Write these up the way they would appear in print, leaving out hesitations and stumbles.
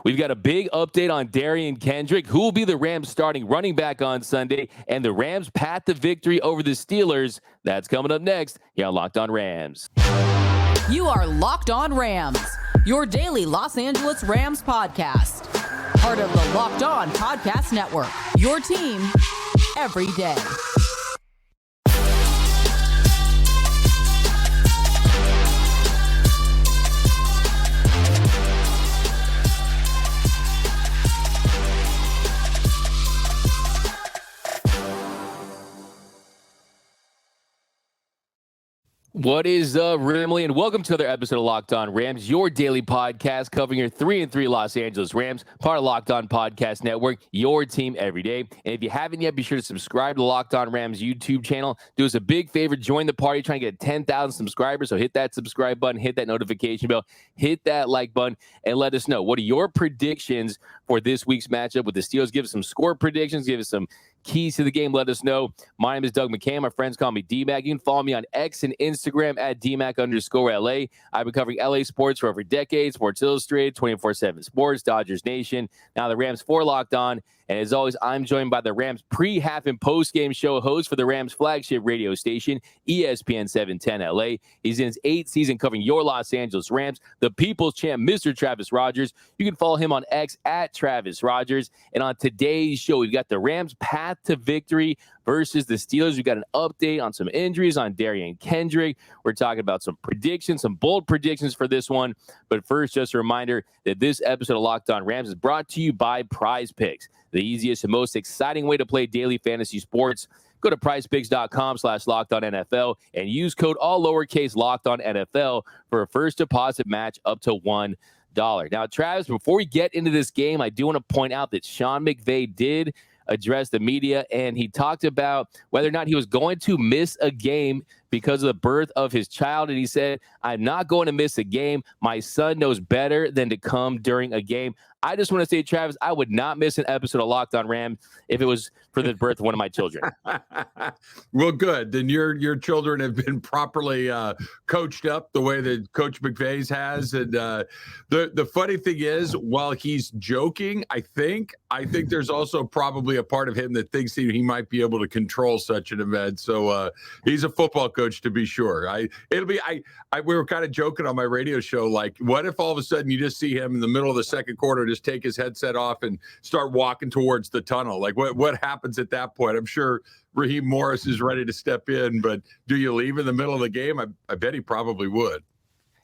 We've got a big update on Derion Kendrick, who will be the Rams starting running back on Sunday, and the Rams' path to victory over the Steelers. That's coming up next here on Locked On Rams. You are Locked On Rams, your daily Los Angeles Rams podcast. Part of the Locked On Podcast Network, your team every day. What is up, Rimley, and welcome to another episode of Locked On Rams, your daily podcast covering your 3-3 Los Angeles Rams, part of Locked On Podcast Network, your team every day. And if you haven't yet, be sure to subscribe to the Locked On Rams YouTube channel. Do us a big favor, join the party, trying to get 10,000 subscribers. So hit that subscribe button, hit that notification bell, hit that like button, and let us know. What are your predictions for this week's matchup with the Steelers? Give us some score predictions, give us some keys to the game, let us know. My name is Doug McCann. My friends call me D-Mac. You can follow me on X and Instagram at DMAC_LA. I've been covering LA sports for over a decade. Sports Illustrated, 24/7 Sports, Dodgers Nation. Now the Rams for Locked On. And as always, I'm joined by the Rams pre, half, and post-game show host for the Rams flagship radio station, ESPN 710 LA. He's in his 8th season covering your Los Angeles Rams, the people's champ, Mr. Travis Rogers. You can follow him on X at Travis Rogers. And on today's show, we've got the Rams' path to victory versus the Steelers. We've got an update on some injuries on Derion Kendrick. We're talking about some predictions, some bold predictions for this one. But first, just a reminder that this episode of Locked On Rams is brought to you by PrizePicks, the easiest and most exciting way to play daily fantasy sports. Go to prizepicks.com/LockedOnNFL and use code all lowercase LockedOnNFL for a first deposit match up to $1. Now, Travis, before we get into this game, I do want to point out that Shawn McVey did address the media, and he talked about whether or not he was going to miss a game because of the birth of his child. And he said, "I'm not going to miss a game. My son knows better than to come during a game." I just want to say, Travis, I would not miss an episode of Locked On Rams if it was for the birth of one of my children. Well, good. Then your children have been properly coached up the way that Coach McVay's has. And the funny thing is, while he's joking, I think there's also probably a part of him that thinks he might be able to control such an event. So he's a football coach, to be sure. We were kind of joking on my radio show, like, what if all of a sudden you just see him in the middle of the second quarter just take his headset off and start walking towards the tunnel? Like, what happens at that point? I'm sure Raheem Morris is ready to step in, but do you leave in the middle of the game? I bet he probably would.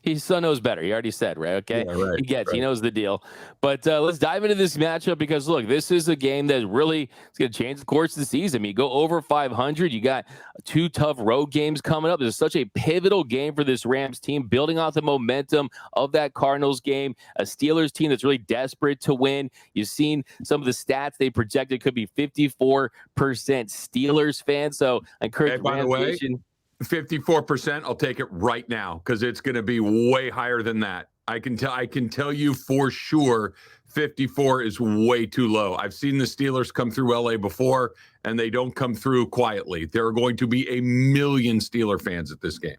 His son knows better. He already said, right? Okay. Yeah, right, he gets, right. He knows the deal. But let's dive into this matchup because, look, this is a game that really is going to change the course of the season. I mean, you go over 500. You got 2 tough road games coming up. This is such a pivotal game for this Rams team, building off the momentum of that Cardinals game, a Steelers team that's really desperate to win. You've seen some of the stats they projected could be 54% Steelers fans. So I encourage By the way, Nation. 54%, I'll take it right now because it's going to be way higher than that. I can tell you for sure 54 is way too low. I've seen the Steelers come through LA before, and they don't come through quietly. There are going to be a million Steeler fans at this game.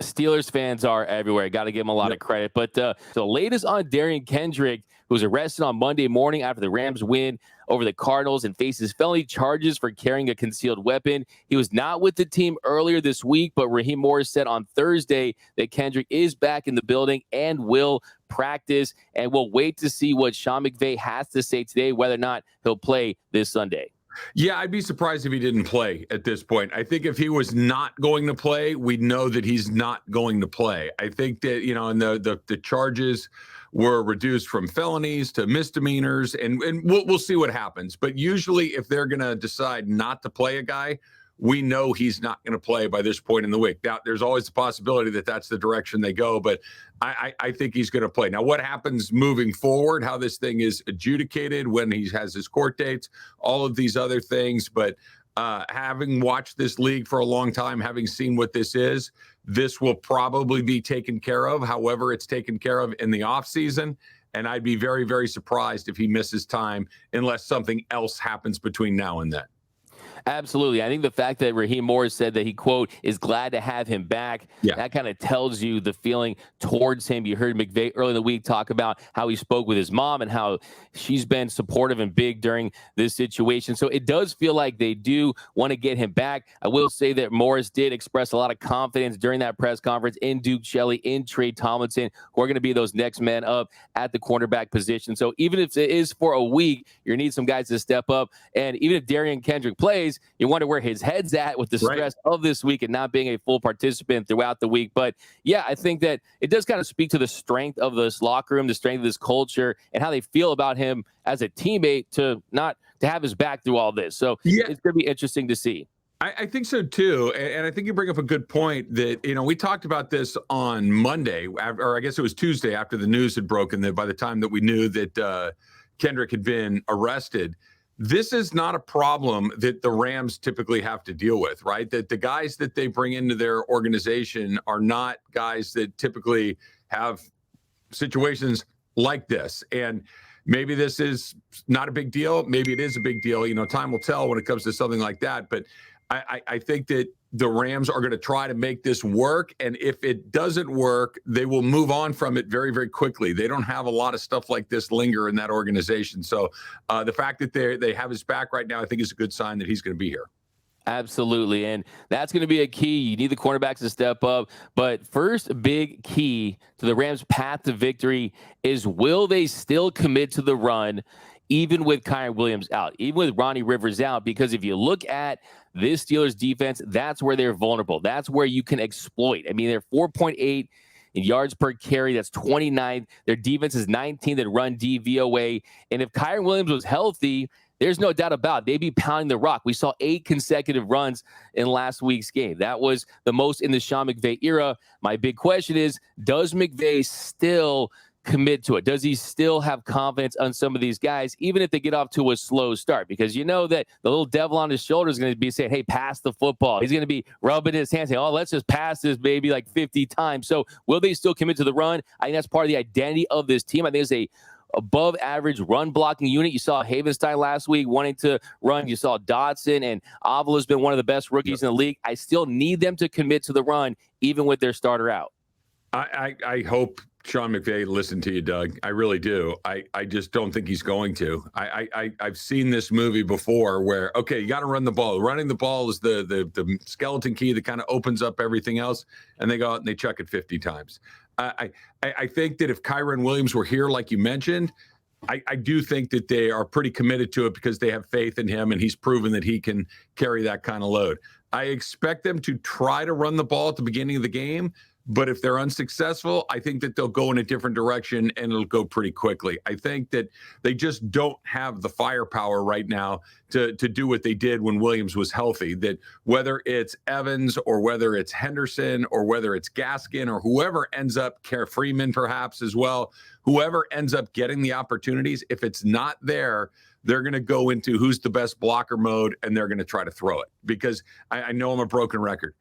Steelers fans are everywhere. Got to give them a lot of credit. But the latest on Derion Kendrick, who was arrested on Monday morning after the Rams win over the Cardinals and faces felony charges for carrying a concealed weapon. He was not with the team earlier this week, but Raheem Morris said on Thursday that Kendrick is back in the building and will practice. And we'll wait to see what Shawn McVey has to say today, whether or not he'll play this Sunday. Yeah, I'd be surprised if he didn't play at this point. I think if he was not going to play, we'd know that he's not going to play. I think that, and the charges were reduced from felonies to misdemeanors, and we'll see what happens. But usually if they're going to decide not to play a guy, we know he's not going to play by this point in the week. Now, there's always the possibility that that's the direction they go, but I think he's going to play. Now, what happens moving forward, how this thing is adjudicated, when he has his court dates, all of these other things. But having watched this league for a long time, having seen what this is, this will probably be taken care of. However, it's taken care of in the offseason. And I'd be very, very surprised if he misses time unless something else happens between now and then. Absolutely. I think the fact that Raheem Morris said that he, quote, is glad to have him back, that kind of tells you the feeling towards him. You heard McVey early in the week talk about how he spoke with his mom and how she's been supportive and big during this situation. So it does feel like they do want to get him back. I will say that Morris did express a lot of confidence during that press conference in Duke Shelley, in Trey Tomlinson, who are going to be those next men up at the cornerback position. So even if it is for a week, you need some guys to step up. And even if Derion Kendrick plays, you wonder where his head's at with the stress of this week and not being a full participant throughout the week. But yeah, I think that it does kind of speak to the strength of this locker room, the strength of this culture, and how they feel about him as a teammate to have his back through all this. So it's going to be interesting to see. I think so too. And I think you bring up a good point that, we talked about this on Monday, or I guess it was Tuesday after the news had broken, that by the time that we knew that Kendrick had been arrested. This is not a problem that the Rams typically have to deal with, right? That the guys that they bring into their organization are not guys that typically have situations like this. And maybe this is not a big deal. Maybe it is a big deal. Time will tell when it comes to something like that. But I think that the Rams are going to try to make this work. And if it doesn't work, they will move on from it very, very quickly. They don't have a lot of stuff like this linger in that organization. So the fact that they have his back right now, I think is a good sign that he's going to be here. Absolutely. And that's going to be a key. You need the cornerbacks to step up. But first big key to the Rams' path to victory is, will they still commit to the run even with Kyren Williams out, even with Ronnie Rivers out? Because if you look at this Steelers defense, that's where they're vulnerable. That's where you can exploit. I mean, they're 4.8 in yards per carry. That's 29th. Their defense is 19th in run DVOA. And if Kyren Williams was healthy, there's no doubt about it, they'd be pounding the rock. We saw 8 consecutive runs in last week's game. That was the most in the Shawn McVey era. My big question is, does McVey still commit to it? Does he still have confidence on some of these guys, even if they get off to a slow start? Because you know that the little devil on his shoulder is going to be saying, hey, pass the football. He's going to be rubbing his hands saying, oh, let's just pass this baby like 50 times. So will they still commit to the run? I think that's part of the identity of this team. I think it's a above average run blocking unit. You saw Havenstein last week wanting to run. You saw Dodson, and Avala's been one of the best rookies in the league. I still need them to commit to the run, even with their starter out. I hope Shawn McVey listened to you, Doug. I really do. I just don't think he's going to. I've seen this movie before where, okay, you got to run the ball. Running the ball is the skeleton key that kind of opens up everything else, and they go out and they chuck it 50 times. I think that if Kyren Williams were here, like you mentioned, I do think that they are pretty committed to it because they have faith in him, and he's proven that he can carry that kind of load. I expect them to try to run the ball at the beginning of the game, but if they're unsuccessful, I think that they'll go in a different direction and it'll go pretty quickly. I think that they just don't have the firepower right now to do what they did when Williams was healthy. That whether it's Evans or whether it's Henderson or whether it's Gaskin or whoever ends up, Freeman perhaps as well, whoever ends up getting the opportunities, if it's not there, they're going to go into who's the best blocker mode and they're going to try to throw it. Because I know I'm a broken record.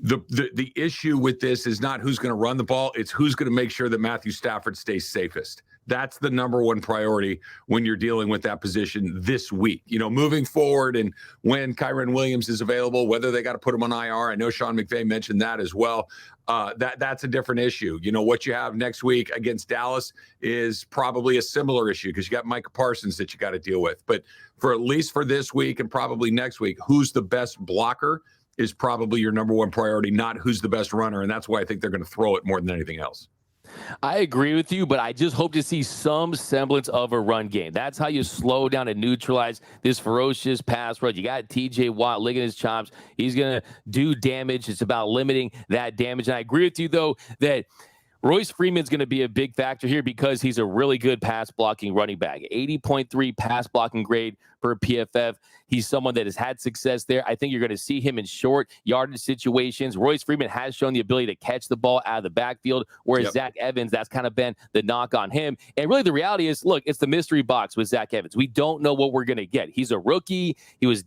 The issue with this is not who's going to run the ball. It's who's going to make sure that Matthew Stafford stays safest. That's the number one priority when you're dealing with that position this week. Moving forward, and when Kyren Williams is available, whether they got to put him on IR. I know Shawn McVey mentioned that as well. That's a different issue. What you have next week against Dallas is probably a similar issue because you got Micah Parsons that you got to deal with. But for at least for this week and probably next week, who's the best blocker is probably your number one priority, not who's the best runner. And that's why I think they're going to throw it more than anything else. I agree with you, but I just hope to see some semblance of a run game. That's how you slow down and neutralize this ferocious pass rush. You got TJ Watt licking his chops. He's going to do damage. It's about limiting that damage. And I agree with you, though, that Royce Freeman's going to be a big factor here because he's a really good pass blocking running back. 80.3 pass blocking grade per PFF. He's someone that has had success there. I think you're going to see him in short yardage situations. Royce Freeman has shown the ability to catch the ball out of the backfield, whereas Zach Evans, that's kind of been the knock on him. And really the reality is, look, it's the mystery box with Zach Evans. We don't know what we're going to get. He's a rookie. He was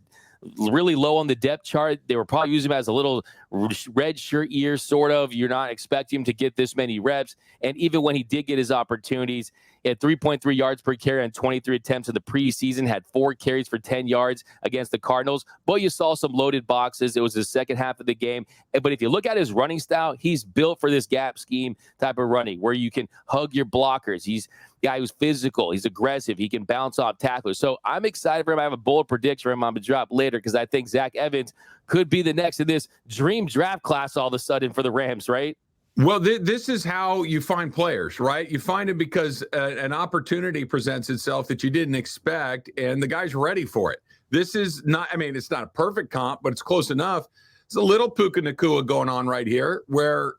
really low on the depth chart. They were probably using him as a little red shirt year, sort of. You're not expecting him to get this many reps. And even when he did get his opportunities, He had 3.3 yards per carry on 23 attempts in the preseason, had 4 carries for 10 yards against the Cardinals. But you saw some loaded boxes. It was the second half of the game. But if you look at his running style, he's built for this gap scheme type of running where you can hug your blockers. He's a guy who's physical. He's aggressive. He can bounce off tacklers. So I'm excited for him. I have a bold prediction for him. I'm going to drop later because I think Zach Evans could be the next in this dream draft class all of a sudden for the Rams, right? Well, this is how you find players, right? You find it because an opportunity presents itself that you didn't expect, and the guy's ready for it. This is not, I mean, it's not a perfect comp, but it's close enough. It's a little Puka Nacua going on right here where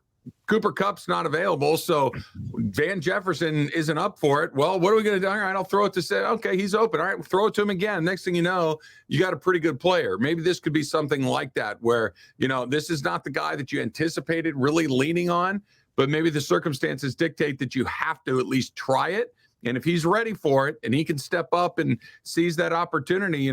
Cooper Kupp's not available, so Van Jefferson isn't up for it. Well, what are we going to do? All right, I'll throw it to say, okay, he's open. All right, throw it to him again. Next thing you know, you got a pretty good player. Maybe this could be something like that where, you know, this is not the guy that you anticipated really leaning on, but maybe the circumstances dictate that you have to at least try it. And if he's ready for it and he can step up and seize that opportunity,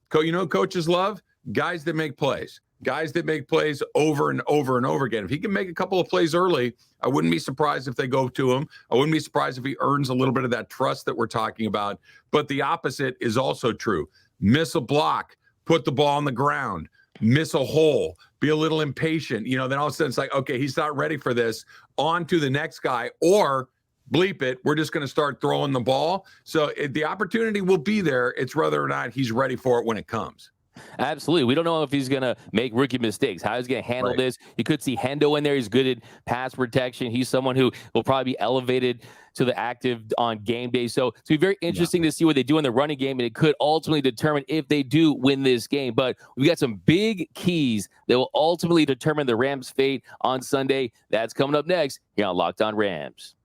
coaches love guys that make plays. Guys that make plays over and over and over again. If he can make a couple of plays early, I wouldn't be surprised if they go to him. I wouldn't be surprised if he earns a little bit of that trust that we're talking about. But the opposite is also true. Miss a block, put the ball on the ground, miss a hole, be a little impatient. Then all of a sudden it's like, okay, he's not ready for this. On to the next guy, or bleep it, we're just going to start throwing the ball. So the opportunity will be there. It's whether or not he's ready for it when it comes. Absolutely. We don't know if he's going to make rookie mistakes, how he's going to handle this. You could see Hendo in there. He's good at pass protection. He's someone who will probably be elevated to the active on game day. So it's going to be very interesting to see what they do in the running game, and it could ultimately determine if they do win this game. But we've got some big keys that will ultimately determine the Rams' fate on Sunday. That's coming up next here on Locked On Rams.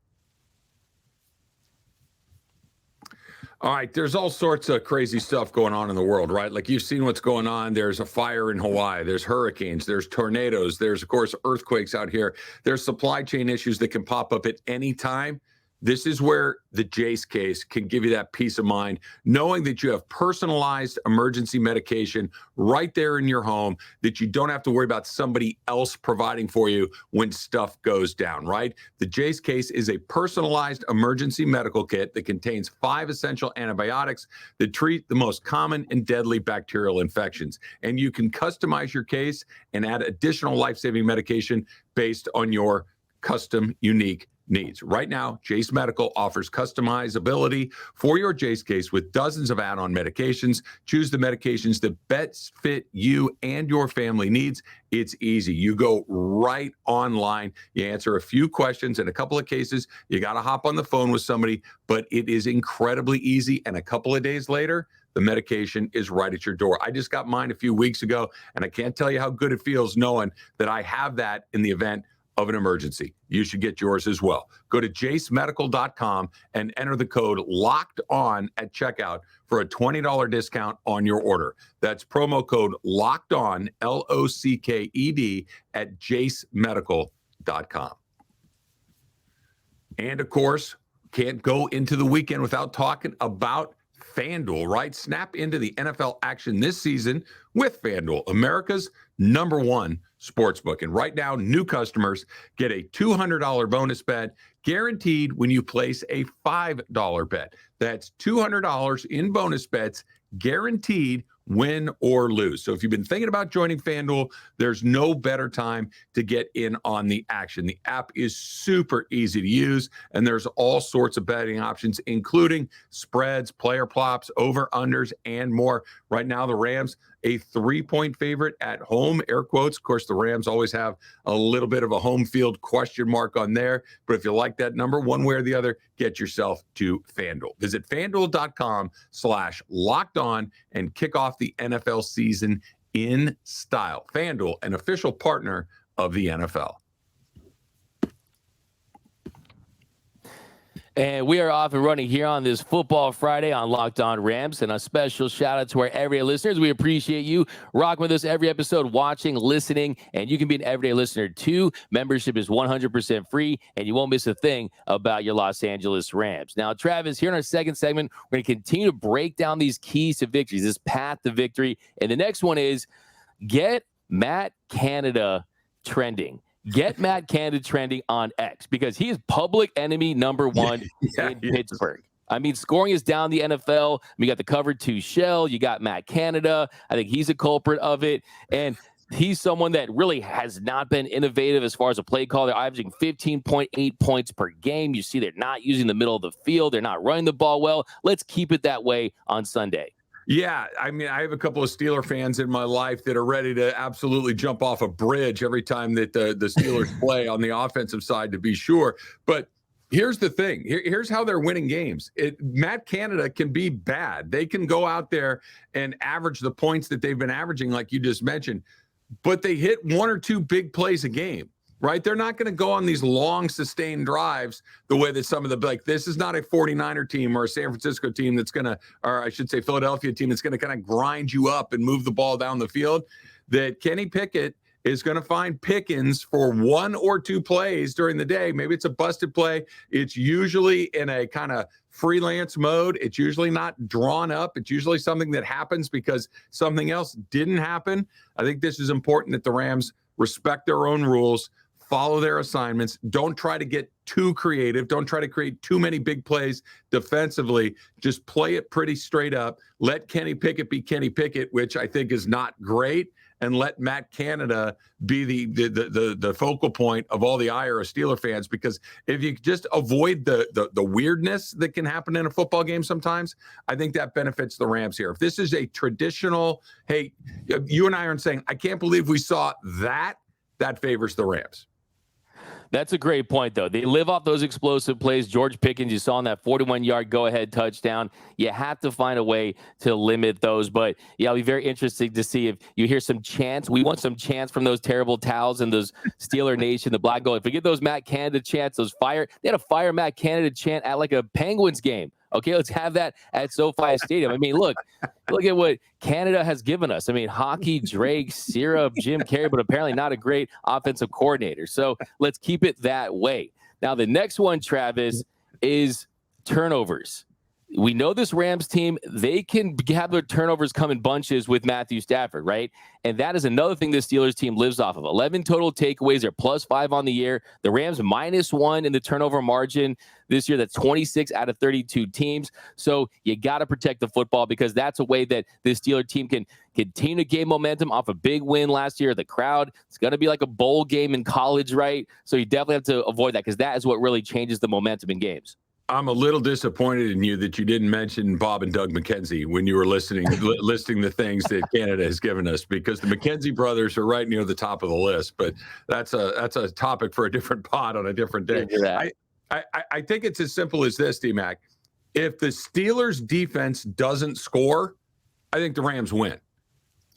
All right, there's all sorts of crazy stuff going on in the world, right? Like you've seen what's going on. There's a fire in Hawaii. There's hurricanes. There's tornadoes. There's, of course, earthquakes out here. There's supply chain issues that can pop up at any time. This is where the Jace case can give you that peace of mind, knowing that you have personalized emergency medication right there in your home, that you don't have to worry about somebody else providing for you when stuff goes down, right? The Jace case is a personalized emergency medical kit that contains 5 essential antibiotics that treat the most common and deadly bacterial infections. And you can customize your case and add additional life-saving medication based on your custom, unique needs. Right now, Jace Medical offers customizability for your Jace case with dozens of add-on medications. Choose the medications that best fit you and your family needs. It's easy. You go right online. You answer a few questions. In a couple of cases, you got to hop on the phone with somebody, but it is incredibly easy. And a couple of days later, the medication is right at your door. I just got mine a few weeks ago, and I can't tell you how good it feels knowing that I have that in the event of an emergency. You should get yours as well. Go to jacemedical.com and enter the code LOCKEDON at checkout for a $20 discount on your order. That's promo code LOCKEDON, LOCKED, at jacemedical.com. And of course, can't go into the weekend without talking about FanDuel, right? Snap into the NFL action this season with FanDuel, America's #1 sportsbook. And right now, new customers get a $200 bonus bet guaranteed when you place a $5 bet. That's $200 in bonus bets guaranteed, win or lose. So if you've been thinking about joining FanDuel, there's no better time to get in on the action. The app is super easy to use, and there's all sorts of betting options, including spreads, player props, over-unders, and more. Right now, the Rams, a 3-point favorite at home, air quotes. Of course, the Rams always have a little bit of a home field question mark on there. But if you like that number, one way or the other, get yourself to FanDuel. Visit FanDuel.com/lockedon and kick off the NFL season in style. FanDuel, an official partner of the NFL. And we are off and running here on this Football Friday on Locked On Rams. And a special shout out to our everyday listeners. We appreciate you rocking with us every episode, watching, listening, and you can be an everyday listener too. Membership is 100% free, and you won't miss a thing about your Los Angeles Rams. Now, Travis, here in our second segment, we're going to continue to break down these keys to victories, this path to victory. And the next one is get Matt Canada trending. Get Matt Canada trending on X because he is public enemy number one in Pittsburgh. I mean, scoring is down the NFL. We got the cover 2 shell. You got Matt Canada. I think he's a culprit of it. And he's someone that really has not been innovative as far as a play call. They're averaging 15.8 points per game. You see they're not using the middle of the field. They're not running the ball well. Let's keep it that way on Sunday. Yeah, I mean, I have a couple of Steeler fans in my life that are ready to absolutely jump off a bridge every time that the Steelers play on the offensive side, to be sure. But here's the thing. Here's how they're winning games. Matt Canada can be bad. They can go out there and average the points that they've been averaging, like you just mentioned, but they hit 1 or 2 big plays a game. Right? They're not going to go on these long sustained drives the way that some of this is not a 49er team or a San Francisco team that's going to, or I should say Philadelphia team that's going to kind of grind you up and move the ball down the field. That Kenny Pickett is going to find pickings for 1 or 2 plays during the day. Maybe it's a busted play. It's usually in a kind of freelance mode. It's usually not drawn up. It's usually something that happens because something else didn't happen. I think this is important that the Rams respect their own rules, follow their assignments. Don't try to get too creative. Don't try to create too many big plays defensively. Just play it pretty straight up. Let Kenny Pickett be Kenny Pickett, which I think is not great, and let Matt Canada be the focal point of all the ire of Steeler fans. Because if you just avoid the weirdness that can happen in a football game sometimes, I think that benefits the Rams here. If this is a traditional, hey, you and I aren't saying, I can't believe we saw that favors the Rams. That's a great point, though. They live off those explosive plays. George Pickens, you saw on that 41-yard go-ahead touchdown. You have to find a way to limit those. But, yeah, it'll be very interesting to see if you hear some chants. We want some chants from those terrible towels and those Steeler Nation, the black and gold. If we get those Matt Canada chants, they had a fire Matt Canada chant at like a Penguins game. Okay, let's have that at SoFi Stadium. I mean, look at what Canada has given us. I mean, hockey, Drake, syrup, Jim Carrey, but apparently not a great offensive coordinator. So let's keep it that way. Now, the next one, Travis, is turnovers. We know this Rams team, they can have their turnovers come in bunches with Matthew Stafford, right? And that is another thing this Steelers team lives off of. 11 total takeaways. They're +5 on the year. The Rams -1 in the turnover margin this year. That's 26 out of 32 teams. So you got to protect the football because that's a way that this Steeler team can continue to gain momentum off a big win last year. The crowd, it's going to be like a bowl game in college, right? So you definitely have to avoid that because that is what really changes the momentum in games. I'm a little disappointed in you that you didn't mention Bob and Doug McKenzie when you were listing the things that Canada has given us, because the McKenzie brothers are right near the top of the list. But that's a topic for a different pod on a different day. I think it's as simple as this, D-Mac. If the Steelers defense doesn't score, I think the Rams win.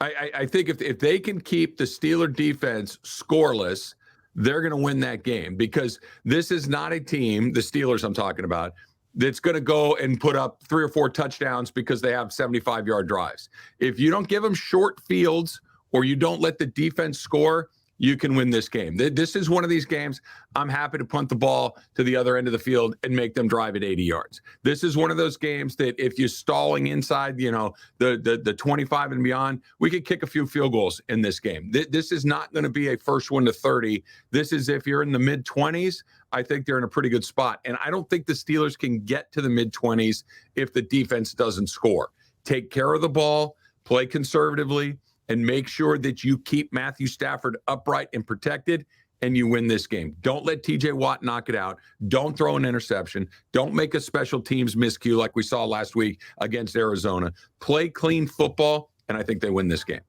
I think if they can keep the Steeler defense scoreless, they're going to win that game, because this is not a team, the Steelers I'm talking about, that's going to go and put up 3 or 4 touchdowns because they have 75-yard drives. If you don't give them short fields or you don't let the defense score, you can win this game. This is one of these games I'm happy to punt the ball to the other end of the field and make them drive at 80 yards. This is one of those games that if you're stalling inside, the 25 and beyond, we could kick a few field goals in this game. This is not going to be a first one to 30. This is, if you're in the mid-20s, I think they're in a pretty good spot. And I don't think the Steelers can get to the mid-20s if the defense doesn't score. Take care of the ball, play conservatively, and make sure that you keep Matthew Stafford upright and protected, and you win this game. Don't let TJ Watt knock it out. Don't throw an interception. Don't make a special teams miscue like we saw last week against Arizona. Play clean football, and I think they win this game.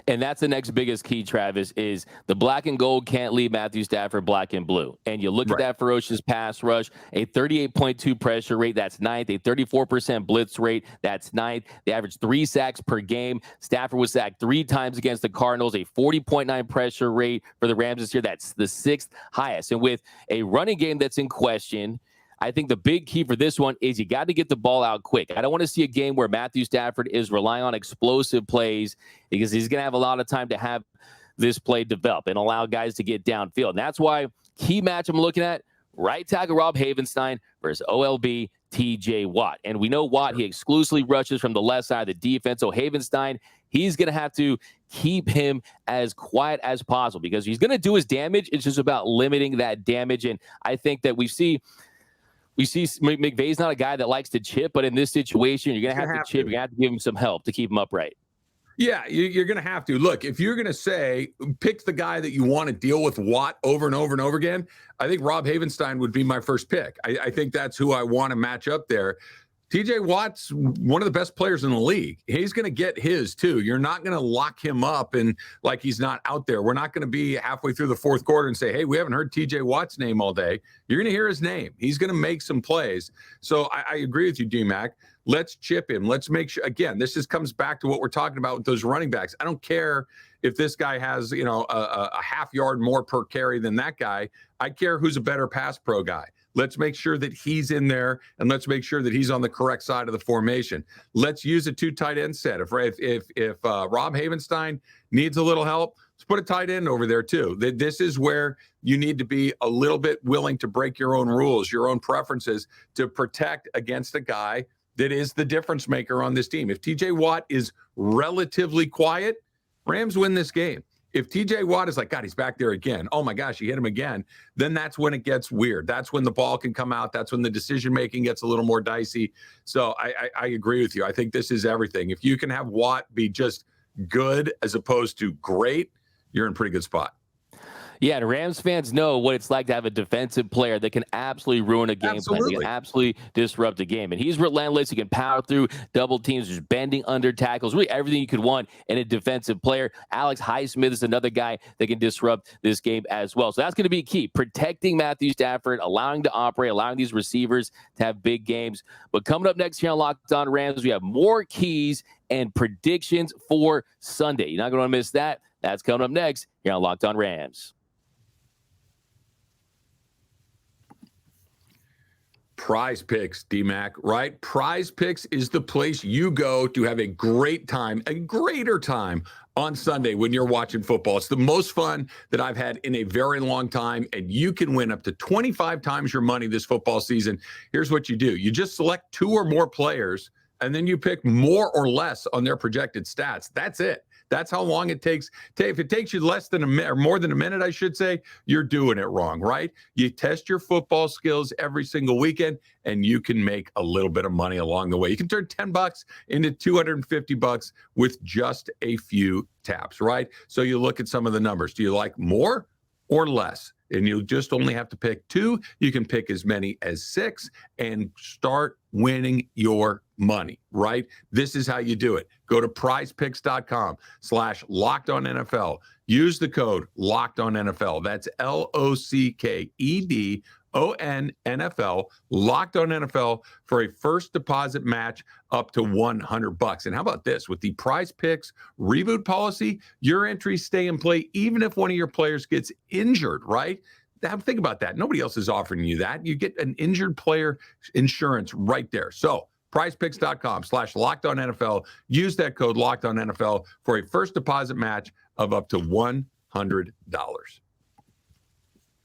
And that's the next biggest key, Travis, is the black and gold can't leave Matthew Stafford black and blue. And you look at that ferocious pass rush, a 38.2 pressure rate, that's 9th, a 34% blitz rate, that's 9th. They average 3 sacks per game. Stafford was sacked 3 times against the Cardinals, a 40.9 pressure rate for the Rams this year. That's the 6th highest. And with a running game that's in question, I think the big key for this one is you got to get the ball out quick. I don't want to see a game where Matthew Stafford is relying on explosive plays, because he's going to have a lot of time to have this play develop and allow guys to get downfield. And that's why key match I'm looking at, right tackle Rob Havenstein versus OLB TJ Watt. And we know Watt, he exclusively rushes from the left side of the defense. So Havenstein, he's going to have to keep him as quiet as possible because he's going to do his damage. It's just about limiting that damage. And I think that we see McVay's not a guy that likes to chip, but in this situation, you're going to have to chip. You're going to have to give him some help to keep him upright. Yeah, you're going to have to. Look, if you're going to say pick the guy that you want to deal with Watt over and over and over again, I think Rob Havenstein would be my first pick. I think that's who I want to match up there. TJ Watt's one of the best players in the league. He's going to get his too. You're not going to lock him up and like he's not out there. We're not going to be halfway through the fourth quarter and say, hey, we haven't heard TJ Watt's name all day. You're going to hear his name. He's going to make some plays. So I agree with you, D-Mac. Let's chip him. Let's make sure, again, this just comes back to what we're talking about with those running backs. I don't care if this guy has, a half yard more per carry than that guy. I care who's a better pass pro guy. Let's make sure that he's in there, and let's make sure that he's on the correct side of the formation. Let's use a 2 tight end set. If Rob Havenstein needs a little help, let's put a tight end over there too. This is where you need to be a little bit willing to break your own rules, your own preferences to protect against a guy that is the difference maker on this team. If TJ Watt is relatively quiet, Rams win this game. If TJ Watt is like, God, he's back there again. Oh my gosh, he hit him again. Then that's when it gets weird. That's when the ball can come out. That's when the decision-making gets a little more dicey. So I agree with you. I think this is everything. If you can have Watt be just good as opposed to great, you're in a pretty good spot. Yeah, and Rams fans know what it's like to have a defensive player that can absolutely ruin a game plan. They can absolutely disrupt a game. And he's relentless. He can power through double teams, just bending under tackles, really everything you could want in a defensive player. Alex Highsmith is another guy that can disrupt this game as well. So that's going to be key, protecting Matthew Stafford, allowing to operate, allowing these receivers to have big games. But coming up next here on Locked On Rams, we have more keys and predictions for Sunday. You're not going to want to miss that. That's coming up next here on Locked On Rams. PrizePicks, D-Mac, right? PrizePicks is the place you go to have a great time, a greater time on Sunday when you're watching football. It's the most fun that I've had in a very long time, and you can win up to 25 times your money this football season. Here's what you do. You just select 2 or more players, and then you pick more or less on their projected stats. That's it. That's how long it takes. If it takes you less than a minute or more than a minute, I should say, you're doing it wrong, right? You test your football skills every single weekend, and you can make a little bit of money along the way. You can turn $10 into $250 with just a few taps, right? So you look at some of the numbers. Do you like more or less? And you just only have to pick 2. You can pick as many as 6 and start winning your money, right? This is how you do it. Go to prizepicks.com/LockedOnNFL. Use the code LockedOnNFL. That's LOCKEDONNFL, Locked On NFL, for a first deposit match up to $100. And how about this? With the PrizePicks reboot policy, your entries stay in play even if one of your players gets injured, right? Now, think about that. Nobody else is offering you that. You get an injured player insurance right there. So prizepicks.com/LockedOnNFL. Use that code LockedOnNFL for a first deposit match of up to $100.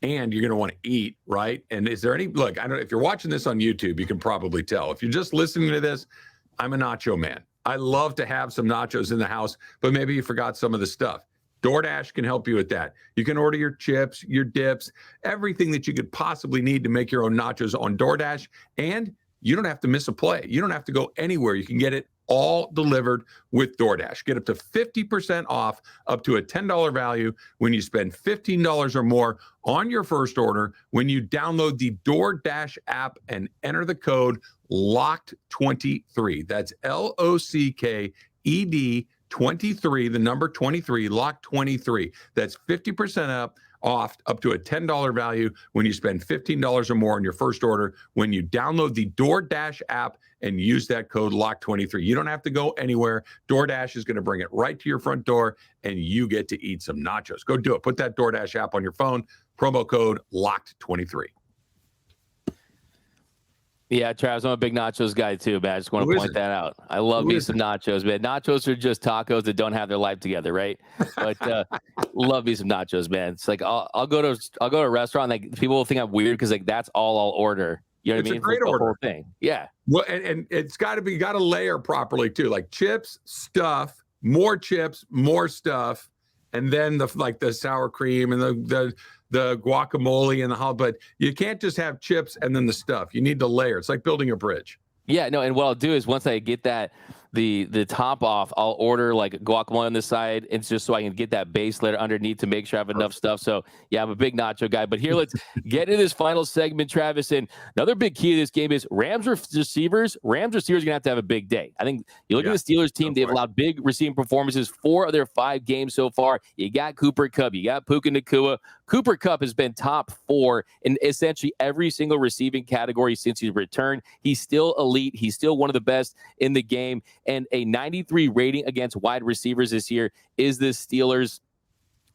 And you're going to want to eat, right? And is there any, look, I don't know, if you're watching this on YouTube, you can probably tell. If you're just listening to this, I'm a nacho man. I love to have some nachos in the house, but maybe you forgot some of the stuff. DoorDash can help you with that. You can order your chips, your dips, everything that you could possibly need to make your own nachos on DoorDash. And you don't have to miss a play. You don't have to go anywhere. You can get it all delivered with DoorDash. Get up to 50% off, up to a $10 value when you spend $15 or more on your first order when you download the DoorDash app and enter the code LOCKED23. That's LOCKED 23, the number 23, LOCK23. That's 50% off up to a $10 value when you spend $15 or more on your first order when you download the DoorDash app and use that code LOCK23. You don't have to go anywhere. DoorDash is going to bring it right to your front door, and you get to eat some nachos. Go do it. Put that DoorDash app on your phone. Promo code LOCKED23. Yeah, Travis, I'm a big nachos guy too, man. I just want to point that out. I love me some nachos, man. Nachos are just tacos that don't have their life together, right? But love me some nachos, man. It's like I'll go to a restaurant, like people will think I'm weird because like that's all I'll order You know what It's I a mean? great For the order. whole thing. Yeah. Well, and it's got to be, got to layer properly too, like chips, stuff, more chips, more stuff, and then the sour cream and the guacamole and the whole. But you can't just have chips and then the stuff. You need to layer. It's like building a bridge. Yeah, no, and what I'll do is once I get that the top off, I'll order like guacamole on the side. It's just so I can get that base layer underneath to make sure I have enough stuff. So yeah, I'm a big nacho guy. But here, let's get into this final segment, Travis. And another big key to this game is Rams receivers. Rams receivers are gonna have to have a big day. I think you look at the Steelers team; they've allowed big receiving performances 4 of their 5 games so far. You got Cooper Kupp, you got Puka Nacua. Cooper Kupp has been top 4 in essentially every single receiving category since he's returned. He's still elite. He's still one of the best in the game. And a 93 rating against wide receivers this year is the Steelers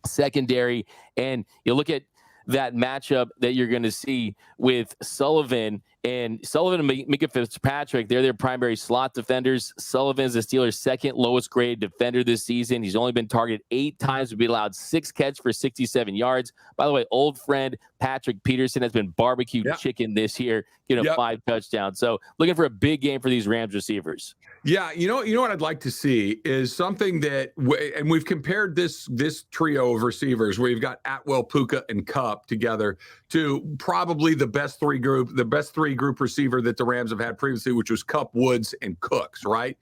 secondary. And you look at that matchup that you're going to see with Sullivan and Minka Fitzpatrick. They're their primary slot defenders. Sullivan's the Steelers' second lowest grade defender this season. He's only been targeted 8 times, to be allowed 6 catches for 67 yards. By the way, old friend Patrick Peterson has been barbecue chicken this year, 5 touchdowns. So looking for a big game for these Rams receivers. Yeah, you know what I'd like to see is something that, and we've compared this trio of receivers where you've got Atwell, Puka, and Kupp together to probably the best three group receiver that the Rams have had previously, which was Kupp, Woods, and Cooks, right?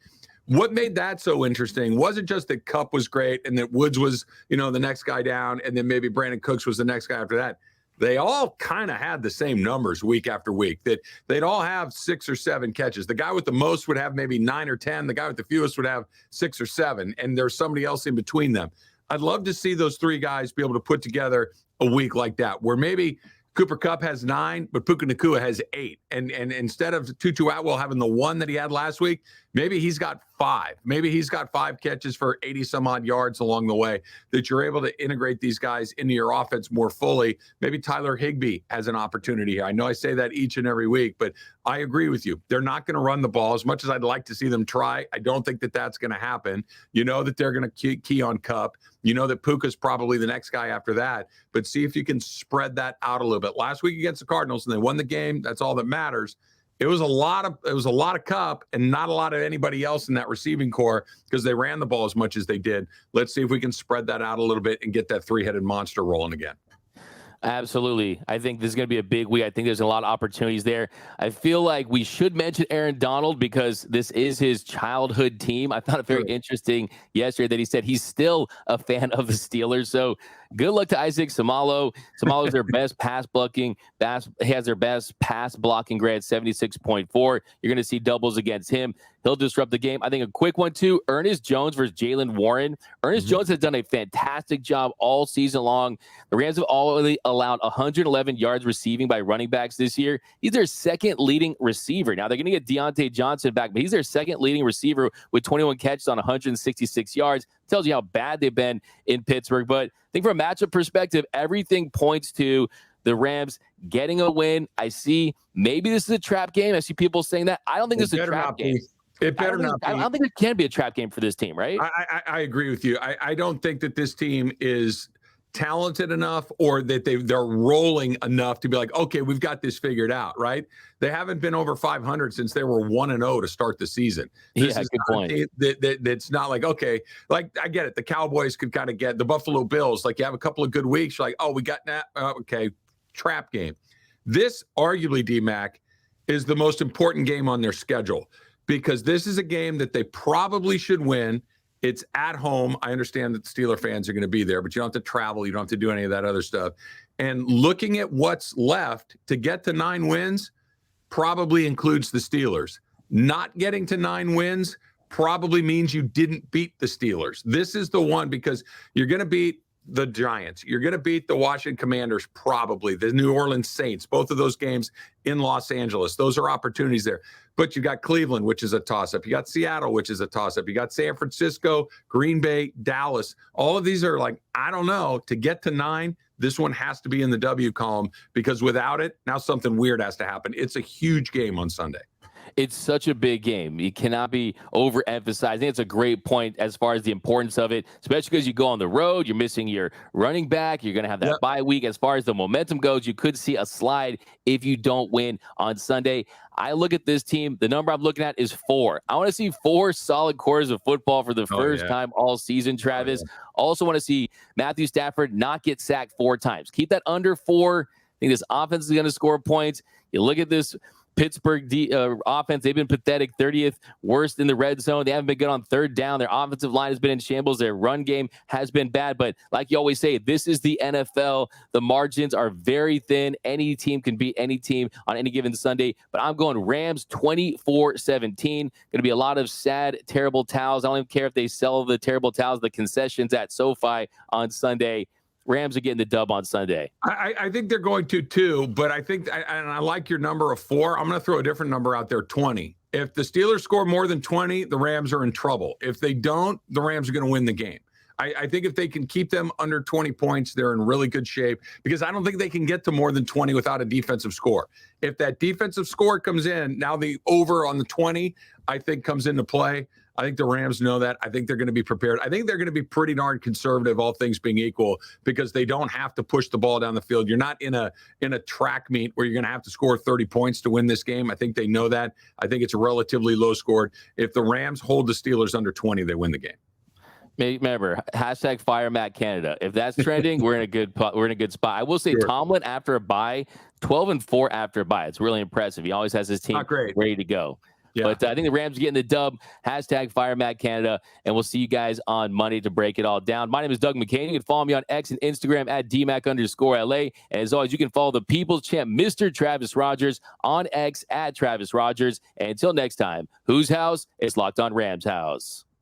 What made that so interesting wasn't just that Kupp was great and that Woods was, the next guy down, and then maybe Brandon Cooks was the next guy after that. They all kind of had the same numbers week after week, that they'd all have 6 or 7 catches. The guy with the most would have maybe 9 or 10. The guy with the fewest would have 6 or 7, and there's somebody else in between them. I'd love to see those 3 guys be able to put together a week like that, where maybe Cooper Kupp has 9, but Puka Nacua has 8. And instead of Tutu Atwell having the 1 that he had last week, maybe he's got 5. Maybe he's got 5 catches for 80 some odd yards along the way, that you're able to integrate these guys into your offense more fully. Maybe Tyler Higbee has an opportunity here. I know I say that each and every week, but I agree with you. They're not going to run the ball as much as I'd like to see them try. I don't think that that's going to happen. You know that they're going to key on Kupp. You know that Puka's probably the next guy after that, but see if you can spread that out a little bit. Last week against the Cardinals, and they won the game. That's all that matters. It was a lot of Kupp and not a lot of anybody else in that receiving core because they ran the ball as much as they did. Let's see if we can spread that out a little bit and get that 3-headed monster rolling again. Absolutely. I think this is going to be a big week. I think there's a lot of opportunities there. I feel like we should mention Aaron Donald because this is his childhood team. I found it very interesting yesterday that he said he's still a fan of the Steelers. So good luck to Isaac Samalo. Samalo's their best pass blocking. He has their best pass blocking grade, 76.4. You're going to see doubles against him. He'll disrupt the game. I think a quick one, too, Ernest Jones versus Jalen Warren. Ernest Jones has done a fantastic job all season long. The Rams have already allowed 111 yards receiving by running backs this year. He's their second leading receiver. Now, they're going to get Deontay Johnson back, but he's their second leading receiver with 21 catches on 166 yards. Tells you how bad they've been in Pittsburgh. But I think from a matchup perspective, everything points to the Rams getting a win. I see maybe this is a trap game. I see people saying that. I don't think this is a trap game. It better not be. I don't think it can be a trap game for this team, right? I agree with you. I don't think that this team is talented enough or that they're rolling enough to be like, okay, we've got this figured out, right? They haven't been over 500 since they were 1-0 to start the season. This is good point. That's not like, okay, like I get it. The Cowboys could kind of get the Buffalo Bills. Like you have a couple of good weeks. You're like, oh, we got that. Okay, trap game. This arguably, D-Mac, is the most important game on their schedule because this is a game that they probably should win. It's at home. I understand that the Steeler fans are going to be there, but you don't have to travel. You don't have to do any of that other stuff. And looking at what's left to get to 9 wins probably includes the Steelers. Not getting to 9 wins probably means you didn't beat the Steelers. This is the one because you're going to beat the Giants. You're going to beat the Washington Commanders, probably the New Orleans Saints, both of those games in Los Angeles. Those are opportunities there. But you got Cleveland, which is a toss-up. You got Seattle, which is a toss-up. You got San Francisco, Green Bay, Dallas. All of these are like, I don't know. To get to 9, this one has to be in the W column because without it, now something weird has to happen. It's a huge game on Sunday. It's such a big game. It cannot be overemphasized. I think it's a great point as far as the importance of it, especially because you go on the road, you're missing your running back, you're going to have that bye week. As far as the momentum goes, you could see a slide if you don't win on Sunday. I look at this team, the number I'm looking at is 4. I want to see 4 solid quarters of football for the first time all season, Travis. Also want to see Matthew Stafford not get sacked 4 times. Keep that under 4. I think this offense is going to score points. You look at this Pittsburgh offense, they've been pathetic, 30th worst in the red zone. They haven't been good on third down. Their offensive line has been in shambles. Their run game has been bad. But like you always say, this is the NFL. The margins are very thin. Any team can beat any team on any given Sunday. But I'm going Rams 24-17. Going to be a lot of sad, terrible towels. I don't even care if they sell the terrible towels, the concessions at SoFi on Sunday. Rams are getting the dub on Sunday. I think they're going to too, but I think, and I like your number of 4. I'm going to throw a different number out there, 20. If the Steelers score more than 20, the Rams are in trouble. If they don't, the Rams are going to win the game. I think if they can keep them under 20 points, they're in really good shape, because I don't think they can get to more than 20 without a defensive score. If that defensive score comes in, now the over on the 20, I think comes into play. I think the Rams know that. I think they're going to be prepared. I think they're going to be pretty darn conservative, all things being equal, because they don't have to push the ball down the field. You're not in a track meet where you're going to have to score 30 points to win this game. I think they know that. I think it's relatively low scored. If the Rams hold the Steelers under 20, they win the game. Remember, hashtag fire Matt Canada. If that's trending, we're in a good spot. I will say Tomlin after a bye, 12-4 after a bye. It's really impressive. He always has his team ready to go. Yeah. But I think the Rams are getting the dub. Hashtag fire Matt Canada. And we'll see you guys on Monday to break it all down. My name is Doug McCain. You can follow me on X and Instagram at DMAC_LA. And as always, you can follow the People's Champ, Mr. Travis Rogers, on X at Travis Rogers. And until next time, whose house? It's Locked On Rams house.